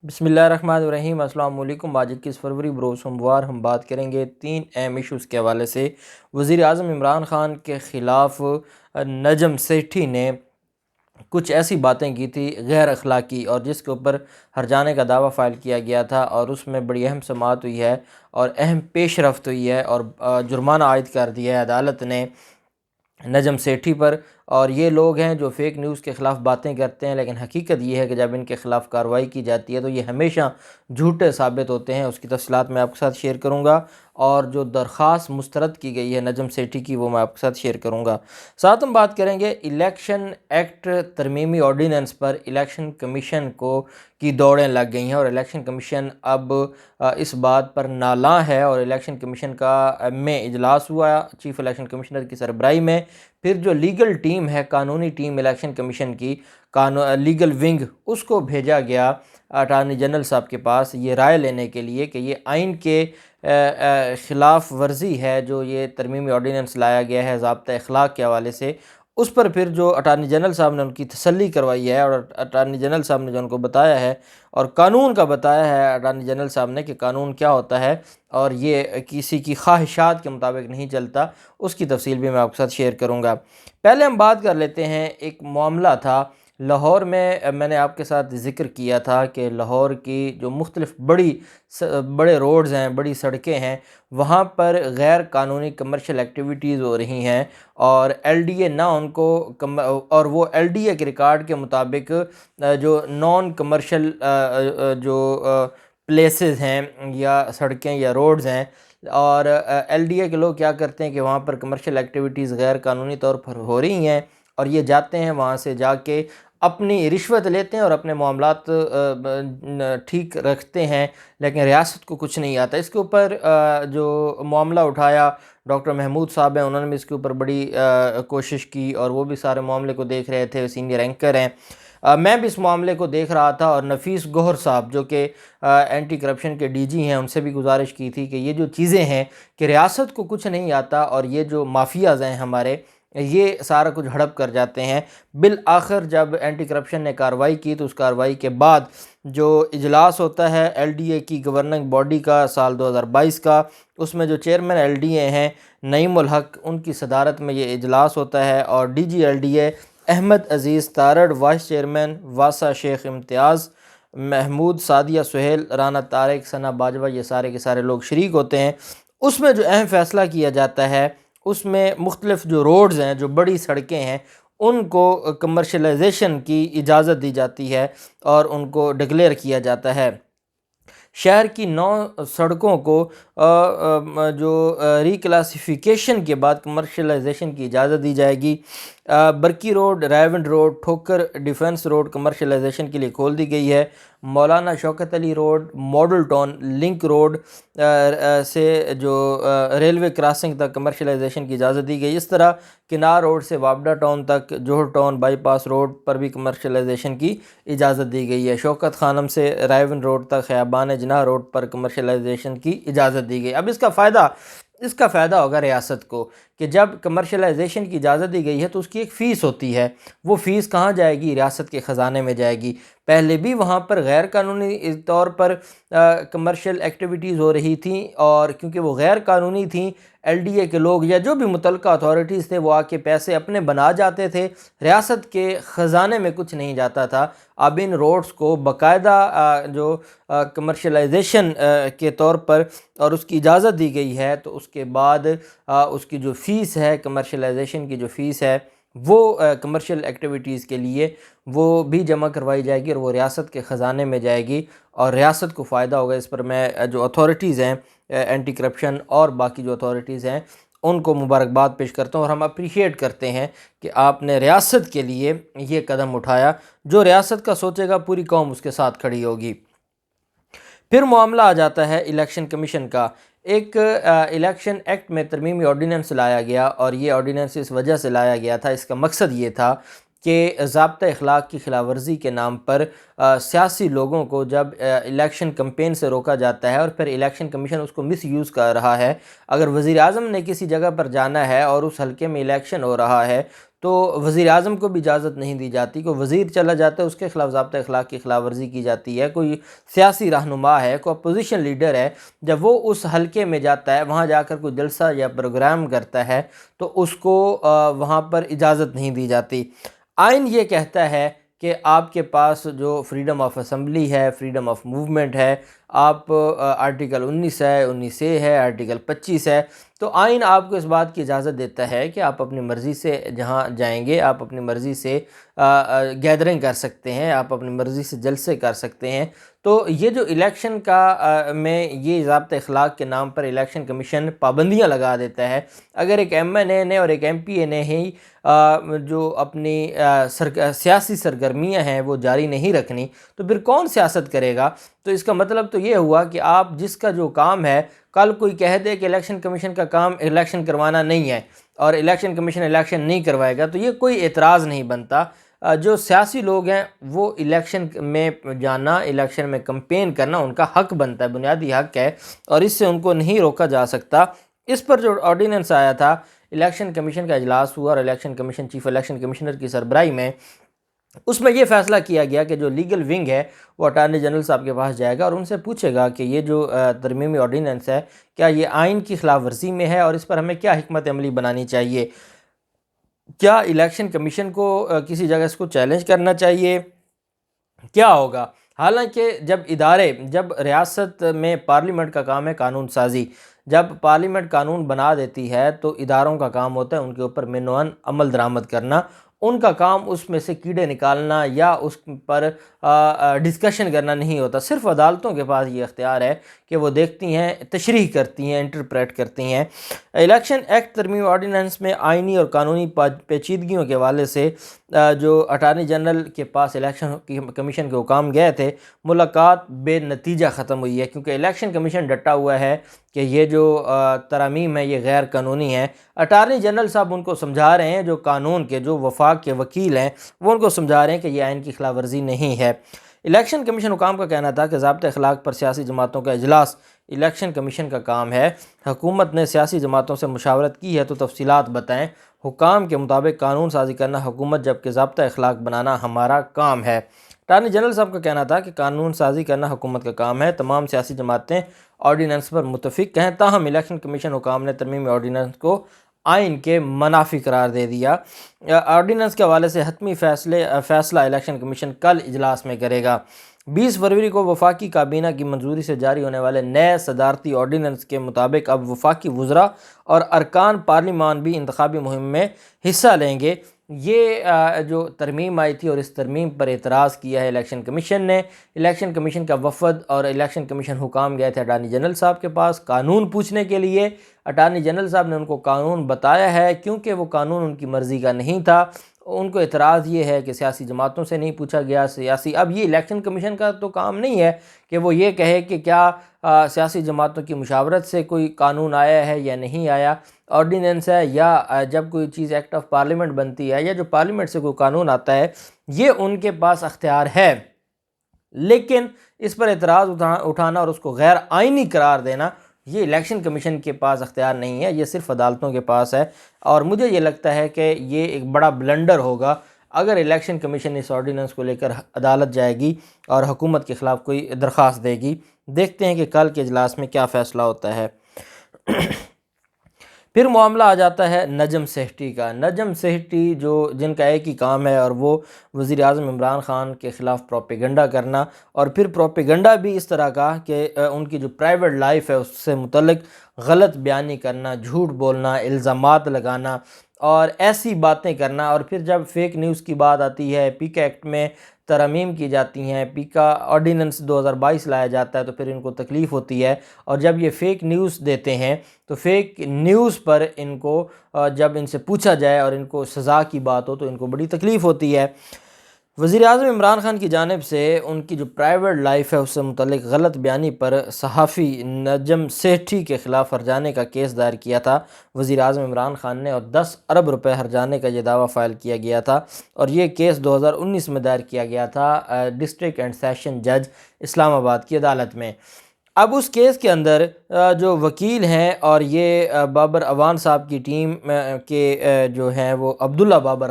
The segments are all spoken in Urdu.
بسم اللہ الرحمن الرحیم۔ السلام علیکم۔ آج 21 فروری بروز سوموار ہم بات کریں گے 3 اہم ایشوز کے حوالے سے۔ وزیر اعظم عمران خان کے خلاف نجم سیٹھی نے کچھ ایسی باتیں کی تھی غیر اخلاقی، اور جس کے اوپر ہرجانے کا دعویٰ فائل کیا گیا تھا، اور اس میں بڑی اہم سماعت ہوئی ہے اور اہم پیش رفت ہوئی ہے، اور جرمانہ عائد کر دیا ہے عدالت نے نجم سیٹھی پر۔ اور یہ لوگ ہیں جو فیک نیوز کے خلاف باتیں کرتے ہیں، لیکن حقیقت یہ ہے کہ جب ان کے خلاف کارروائی کی جاتی ہے تو یہ ہمیشہ جھوٹے ثابت ہوتے ہیں۔ اس کی تفصیلات میں آپ کے ساتھ شیئر کروں گا، اور جو درخواست مسترد کی گئی ہے نجم سیٹھی کی وہ میں آپ کے ساتھ شیئر کروں گا۔ ساتھ ہم بات کریں گے الیکشن ایکٹ ترمیمی آرڈیننس پر الیکشن کمیشن کی دوڑیں لگ گئی ہیں، اور الیکشن کمیشن اب اس بات پر نالاں ہے، اور الیکشن کمیشن کا میں اجلاس ہوا چیف الیکشن کمشنر کی سربراہی میں۔ پھر جو لیگل ٹیم ہے، قانونی ٹیم الیکشن کمیشن کی لیگل ونگ، اس کو بھیجا گیا اٹارنی جنرل صاحب کے پاس یہ رائے لینے کے لیے کہ یہ آئین کے خلاف ورزی ہے جو یہ ترمیمی آرڈیننس لایا گیا ہے ضابطہ اخلاق کے حوالے سے۔ اس پر پھر جو اٹارنی جنرل صاحب نے ان کی تسلی کروائی ہے، اور اٹارنی جنرل صاحب نے جو ان کو بتایا ہے اور قانون کا بتایا ہے اٹارنی جنرل صاحب نے کہ قانون کیا ہوتا ہے اور یہ کسی کی خواہشات کے مطابق نہیں چلتا، اس کی تفصیل بھی میں آپ کے ساتھ شیئر کروں گا۔ پہلے ہم بات کر لیتے ہیں، ایک معاملہ تھا لاہور میں نے آپ کے ساتھ ذکر کیا تھا کہ لاہور کی جو مختلف بڑے روڈز ہیں، بڑی سڑکیں ہیں، وہاں پر غیر قانونی کمرشل ایکٹیویٹیز ہو رہی ہیں، اور ایل ڈی اے نہ ان کو اور وہ ایل ڈی اے کے ریکارڈ کے مطابق جو نان کمرشل جو پلیسز ہیں یا سڑکیں یا روڈز ہیں، اور ایل ڈی اے کے لوگ کیا کرتے ہیں کہ وہاں پر کمرشل ایکٹیویٹیز غیر قانونی طور پر ہو رہی ہیں، اور یہ جاتے ہیں وہاں سے جا کے اپنی رشوت لیتے ہیں اور اپنے معاملات ٹھیک رکھتے ہیں، لیکن ریاست کو کچھ نہیں آتا۔ اس کے اوپر جو معاملہ اٹھایا ڈاکٹر محمود صاحب ہیں، انہوں نے بھی اس کے اوپر بڑی کوشش کی، اور وہ بھی سارے معاملے کو دیکھ رہے تھے، سینئر اینکر ہیں۔ میں بھی اس معاملے کو دیکھ رہا تھا، اور نفیس گوہر صاحب جو کہ اینٹی کرپشن کے ڈی جی ہیں، ان سے بھی گزارش کی تھی کہ یہ جو چیزیں ہیں کہ ریاست کو کچھ نہیں آتا، اور یہ جو مافیاز ہیں ہمارے، یہ سارا کچھ ہڑپ کر جاتے ہیں۔ بالآخر جب اینٹی کرپشن نے کارروائی کی تو اس کارروائی کے بعد جو اجلاس ہوتا ہے ایل ڈی اے کی گورننگ باڈی کا سال 2022 کا، اس میں جو چیئرمین ایل ڈی اے ہیں نعیم الحق، ان کی صدارت میں یہ اجلاس ہوتا ہے، اور D G L D A Ahmad Aziz Tarar, vice chairman Wasi Sheikh امتیاز، محمود سعدیہ سہیل، رانا طارق، ثنا باجوہ، یہ سارے کے سارے لوگ شریک ہوتے ہیں۔ اس میں جو اہم فیصلہ کیا جاتا ہے، اس میں مختلف جو روڈز ہیں، جو بڑی سڑکیں ہیں، ان کو کمرشلائزیشن کی اجازت دی جاتی ہے، اور ان کو ڈکلیئر کیا جاتا ہے۔ شہر کی 9 سڑکوں کو جو ریکلاسیفیکیشن کے بعد کمرشلائزیشن کی اجازت دی جائے گی۔ Barki road, Raiwind road, Thokar defence road commercialization کے لیے کھول دی گئی ہے۔ Maulana Shaukat Ali road, model town link road سے جو ریلوے کراسنگ تک کمرشلائزیشن کی اجازت دی گئی۔ اس طرح کنار روڈ سے وابڈا ٹاؤن تک، جوہر ٹاؤن بائی پاس روڈ پر بھی کمرشلائزیشن کی اجازت دی گئی ہے۔ شوکت خانم سے رائیون روڈ تک خیابان جناح روڈ پر کمرشلائزیشن کی اجازت دی گئی۔ اب اس کا فائدہ ہوگا ریاست کو کہ جب کمرشلائزیشن کی اجازت دی گئی ہے تو اس کی ایک فیس ہوتی ہے، وہ فیس کہاں جائے گی؟ ریاست کے خزانے میں جائے گی۔ پہلے بھی وہاں پر غیر قانونی طور پر کمرشل ایکٹیویٹیز ہو رہی تھیں، اور کیونکہ وہ غیر قانونی تھیں، ایل ڈی اے کے لوگ یا جو بھی متعلقہ اتھارٹیز تھے وہ آ کے پیسے اپنے بنا جاتے تھے، ریاست کے خزانے میں کچھ نہیں جاتا تھا۔ اب ان روڈز کو باقاعدہ جو کمرشلائزیشن کے طور پر اور اس کی اجازت دی گئی ہے، تو اس کے بعد اس کی جو فیس ہے، کمرشلائزیشن کی جو فیس ہے، وہ کمرشل ایکٹیویٹیز کے لیے وہ بھی جمع کروائی جائے گی، اور وہ ریاست کے خزانے میں جائے گی، اور ریاست کو فائدہ ہوگا۔ اس پر میں جو اتھارٹیز ہیں اینٹی کرپشن اور باقی جو اتھارٹیز ہیں ان کو مبارکباد پیش کرتا ہوں، اور ہم اپریشیٹ کرتے ہیں کہ آپ نے ریاست کے لیے یہ قدم اٹھایا۔ جو ریاست کا سوچے گا پوری قوم اس کے ساتھ کھڑی ہوگی۔ پھر معاملہ آ جاتا ہے الیکشن کمیشن کا۔ ایک الیکشن ایکٹ میں ترمیمی آرڈیننس لایا گیا، اور یہ آرڈیننس اس وجہ سے لایا گیا تھا، اس کا مقصد یہ تھا کہ ضابطہ اخلاق کی خلاف ورزی کے نام پر سیاسی لوگوں کو جب الیکشن کمپین سے روکا جاتا ہے، اور پھر الیکشن کمیشن اس کو مس یوز کر رہا ہے۔ اگر وزیر اعظم نے کسی جگہ پر جانا ہے اور اس حلقے میں الیکشن ہو رہا ہے تو وزیر اعظم کو بھی اجازت نہیں دی جاتی. کوئی وزیر چلا جاتا ہے اس کے خلاف ضابطۂ اخلاق کی خلاف ورزی کی جاتی ہے. کوئی سیاسی رہنما ہے, کوئی اپوزیشن لیڈر ہے, جب وہ اس حلقے میں جاتا ہے, وہاں جا کر کوئی جلسہ یا پروگرام کرتا ہے تو اس کو وہاں پر اجازت نہیں دی جاتی. آئین یہ کہتا ہے کہ آپ کے پاس جو فریڈم آف اسمبلی ہے, فریڈم آف موومنٹ ہے, آپ آرٹیکل 19 ہے, 19A ہے, آرٹیکل 25 ہے, تو آئین آپ کو اس بات کی اجازت دیتا ہے کہ آپ اپنی مرضی سے جہاں جائیں گے, آپ اپنی مرضی سے گیدرنگ کر سکتے ہیں, آپ اپنی مرضی سے جلسے کر سکتے ہیں. تو یہ جو الیکشن کا میں یہ ضابطۂ اخلاق کے نام پر الیکشن کمیشن پابندیاں لگا دیتا ہے. اگر ایک MNA نے اور ایک MPA نے ہی جو اپنی سیاسی سرگرمیاں ہیں وہ جاری نہیں رکھنی, تو پھر کون سیاست کرے گا؟ تو اس کا مطلب تو یہ ہوا کہ آپ جس کا جو کام ہے, کل کوئی کہہ دے کہ الیکشن کمیشن کا کام الیکشن کروانا نہیں ہے اور الیکشن کمیشن الیکشن نہیں کروائے گا, تو یہ کوئی اعتراض نہیں بنتا. جو سیاسی لوگ ہیں وہ الیکشن میں جانا, الیکشن میں کمپین کرنا ان کا حق بنتا ہے, بنیادی حق ہے, اور اس سے ان کو نہیں روکا جا سکتا. اس پر جو آرڈیننس آیا تھا, الیکشن کمیشن کا اجلاس ہوا اور election commission chief election commissioner کی سربراہی میں اس میں یہ فیصلہ کیا گیا کہ جو لیگل ونگ ہے وہ اٹارنی جنرل صاحب کے پاس جائے گا اور ان سے پوچھے گا کہ یہ جو ترمیمی آرڈیننس ہے کیا یہ آئین کی خلاف ورزی میں ہے اور اس پر ہمیں کیا حکمت عملی بنانی چاہیے. کیا الیکشن کمیشن کو کسی جگہ اس کو چیلنج کرنا چاہیے, کیا ہوگا؟ حالانکہ جب ریاست میں پارلیمنٹ کا کام ہے قانون سازی, جب پارلیمنٹ قانون بنا دیتی ہے تو اداروں کا کام ہوتا ہے ان کے اوپر منوان عمل درآمد کرنا. ان کا کام اس میں سے کیڑے نکالنا یا اس پر ڈسکشن کرنا نہیں ہوتا. صرف عدالتوں کے پاس یہ اختیار ہے کہ وہ دیکھتی ہیں, تشریح کرتی ہیں, انٹرپریٹ کرتی ہیں. الیکشن ایکٹ ترمیم آرڈیننس میں آئینی اور قانونی پیچیدگیوں کے حوالے سے جو اٹارنی جنرل کے پاس الیکشن کمیشن کے حکام گئے تھے, ملاقات بے نتیجہ ختم ہوئی ہے, کیونکہ الیکشن کمیشن ڈٹا ہوا ہے کہ یہ جو ترامیم ہے یہ غیر قانونی ہے. اٹارنی جنرل صاحب ان کو سمجھا رہے ہیں, جو قانون کے جو وفاق کے وکیل ہیں وہ ان کو سمجھا رہے ہیں کہ یہ آئین کی خلاف ورزی نہیں ہے. الیکشن کمیشن حکام کا کہنا تھا کہ ضابطۂ اخلاق پر سیاسی جماعتوں کا اجلاس الیکشن کمیشن کا کام ہے. حکومت نے سیاسی جماعتوں سے مشاورت کی ہے تو تفصیلات بتائیں. حکام کے مطابق قانون سازی کرنا حکومت جبکہ ضابطۂ اخلاق بنانا ہمارا کام ہے. اٹارنی جنرل صاحب کا کہنا تھا کہ قانون سازی کرنا حکومت کا کام ہے. تمام سیاسی جماعتیں آرڈیننس پر متفق ہیں, تاہم الیکشن کمیشن حکام نے ترمیمی آرڈیننس کو آئین کے منافی قرار دے دیا. آرڈیننس کے حوالے سے حتمی فیصلہ الیکشن کمیشن کل اجلاس میں کرے گا. 20 فروری کو وفاقی کابینہ کی منظوری سے جاری ہونے والے نئے صدارتی آرڈیننس کے مطابق اب وفاقی وزراء اور ارکان پارلیمان بھی انتخابی مہم میں حصہ لیں گے. یہ جو ترمیم آئی تھی اور اس ترمیم پر اعتراض کیا ہے الیکشن کمیشن نے. الیکشن کمیشن کا وفد اور الیکشن کمیشن حکام گئے تھے اٹارنی جنرل صاحب کے پاس قانون پوچھنے کے لیے. اٹارنی جنرل صاحب نے ان کو قانون بتایا ہے, کیونکہ وہ قانون ان کی مرضی کا نہیں تھا. ان کو اعتراض یہ ہے کہ سیاسی جماعتوں سے نہیں پوچھا گیا. اب یہ الیکشن کمیشن کا تو کام نہیں ہے کہ وہ یہ کہے کہ کیا سیاسی جماعتوں کی مشاورت سے کوئی قانون آیا ہے یا نہیں آیا, آرڈیننس ہے یا جب کوئی چیز ایکٹ آف پارلیمنٹ بنتی ہے یا جو پارلیمنٹ سے کوئی قانون آتا ہے, یہ ان کے پاس اختیار ہے. لیکن اس پر اعتراض اٹھانا اور اس کو غیر آئینی قرار دینا, یہ الیکشن کمیشن کے پاس اختیار نہیں ہے, یہ صرف عدالتوں کے پاس ہے. اور مجھے یہ لگتا ہے کہ یہ ایک بڑا بلنڈر ہوگا اگر الیکشن کمیشن اس آرڈیننس کو لے کر عدالت جائے گی اور حکومت کے خلاف کوئی درخواست دے گی. دیکھتے ہیں کہ کل کے اجلاس میں کیا فیصلہ ہوتا ہے. پھر معاملہ آ جاتا ہے نجم سیٹھی کا. نجم سیٹھی جن کا ایک ہی کام ہے اور وہ وزیر اعظم عمران خان کے خلاف پروپیگنڈا کرنا, اور پھر پروپیگنڈا بھی اس طرح کا کہ ان کی جو پرائیویٹ لائف ہے اس سے متعلق غلط بیانی کرنا, جھوٹ بولنا, الزامات لگانا اور ایسی باتیں کرنا. اور پھر جب فیک نیوز کی بات آتی ہے, پیکا ایکٹ میں ترامیم کی جاتی ہیں, پیکا آرڈیننس 2022 لایا جاتا ہے, تو پھر ان کو تکلیف ہوتی ہے. اور جب یہ فیک نیوز دیتے ہیں تو فیک نیوز پر ان کو جب ان سے پوچھا جائے اور ان کو سزا کی بات ہو تو ان کو بڑی تکلیف ہوتی ہے. وزیر اعظم عمران خان کی جانب سے ان کی جو پرائیویٹ لائف ہے اس سے متعلق غلط بیانی پر صحافی نجم سیٹھی کے خلاف ہرجانے کا کیس دائر کیا تھا وزیر اعظم عمران خان نے, اور 10 ارب روپے ہرجانے کا یہ دعویٰ فائل کیا گیا تھا. اور یہ کیس 2019 میں دائر کیا گیا تھا ڈسٹرکٹ اینڈ سیشن جج اسلام آباد کی عدالت میں. اب اس کیس کے اندر جو وکیل ہیں اور یہ بابر اعوان صاحب کی ٹیم کے جو ہیں وہ عبداللہ بابر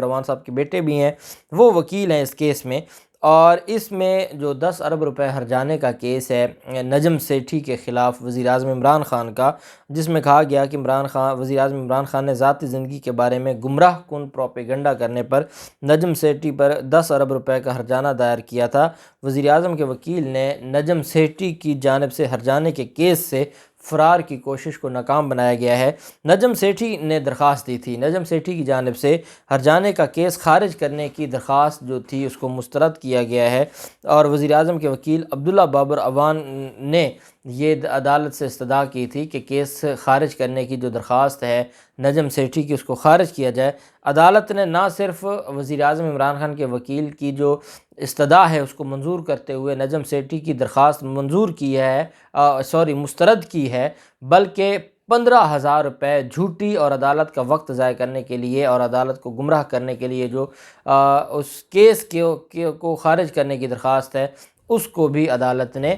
اعوان صاحب کے بیٹے بھی ہیں، وہ وکیل ہیں اس کیس میں، اور اس میں جو 10 ارب روپے ہرجانے کا کیس ہے نجم سیٹھی کے خلاف وزیر اعظم عمران خان کا، جس میں کہا گیا کہ وزیر اعظم عمران خان نے ذاتی زندگی کے بارے میں گمراہ کن پروپیگنڈا کرنے پر نجم سیٹھی پر 10 ارب روپے کا ہرجانہ دائر کیا تھا۔ وزیر اعظم کے وکیل نے نجم سیٹھی کی جانب سے ہرجانے کے کیس سے فرار کی کوشش کو ناکام بنایا گیا ہے۔ نجم سیٹھی نے درخواست دی تھی، نجم سیٹھی کی جانب سے ہرجانے کا کیس خارج کرنے کی درخواست جو تھی اس کو مسترد کیا گیا ہے، اور وزیر اعظم کے وکیل عبداللہ بابر اعوان نے یہ عدالت سے استدعا کی تھی کہ کیس خارج کرنے کی جو درخواست ہے نجم سیٹھی کی اس کو خارج کیا جائے۔ عدالت نے نہ صرف وزیر اعظم عمران خان کے وکیل کی جو استدعا ہے اس کو منظور کرتے ہوئے نجم سیٹھی کی درخواست مسترد کی ہے، بلکہ 15,000 روپے جھوٹی اور عدالت کا وقت ضائع کرنے کے لیے اور عدالت کو گمراہ کرنے کے لیے جو اس کیس کو خارج کرنے کی درخواست ہے اس کو بھی عدالت نے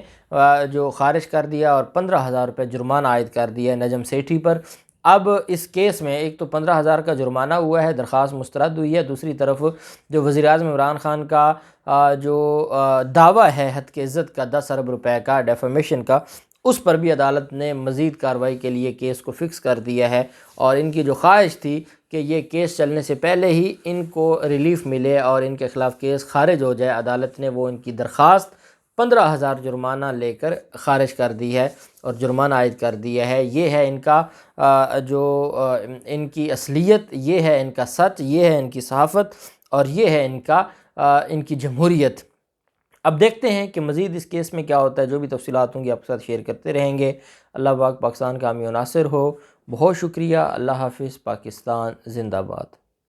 جو خارج کر دیا اور 15,000 روپے جرمانہ عائد کر دیا ہے نجم سیٹھی پر۔ اب اس کیس میں ایک تو 15,000 کا جرمانہ ہوا ہے، درخواست مسترد ہوئی ہے، دوسری طرف جو وزیر اعظم عمران خان کا جو دعویٰ ہے حد عزت کا 10 ارب روپے کا ڈیفیمیشن کا، اس پر بھی عدالت نے مزید کارروائی کے لیے کیس کو فکس کر دیا ہے، اور ان کی جو خواہش تھی کہ یہ کیس چلنے سے پہلے ہی ان کو ریلیف ملے اور ان کے خلاف کیس خارج ہو جائے، عدالت نے وہ ان کی درخواست 15,000 جرمانہ لے کر خارج کر دی ہے اور جرمانہ عائد کر دیا ہے۔ یہ ہے ان کا ان کی اصلیت، یہ ہے ان کا سچ، یہ ہے ان کی صحافت، اور یہ ہے ان کی جمہوریت۔ اب دیکھتے ہیں کہ مزید اس کیس میں کیا ہوتا ہے، جو بھی تفصیلات ہوں گی آپ کے ساتھ شیئر کرتے رہیں گے۔ اللہ پاک پاکستان کا حامی و ناصر ہو۔ بہت شکریہ۔ اللہ حافظ۔ پاکستان زندہ باد۔